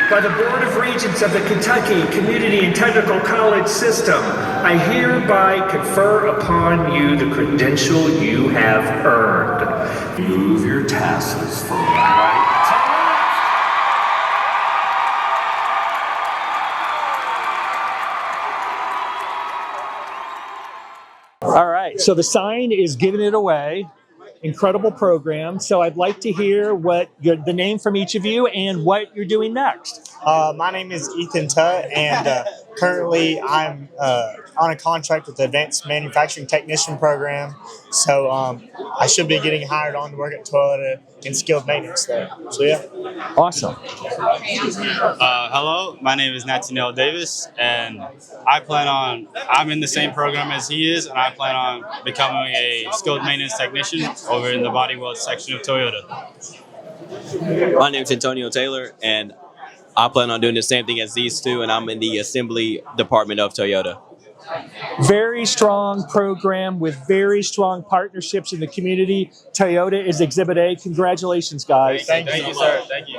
by the Board of Regents of the Kentucky Community and Technical College System, I hereby confer upon you the credential you have earned. Move your tassels from right to left. All right, so the sign is giving it away. Incredible program. So I'd like to hear the name from each of you and what you're doing next. My name is Ethan Tutt, and currently I'm on a contract with the Advanced Manufacturing Technician Program. So I should be getting hired on to work at Toyota in skilled maintenance there. So yeah. Awesome. Hello, my name is Natenael Davis, and I'm in the same program as he is, and I plan on becoming a skilled maintenance technician over in the body weld section of Toyota. My name is Antonio Taylor, and I plan on doing the same thing as these two, and I'm in the assembly department of Toyota. Very strong program with very strong partnerships in the community. Toyota is Exhibit A. Congratulations, guys. Thank you, sir. Thank you.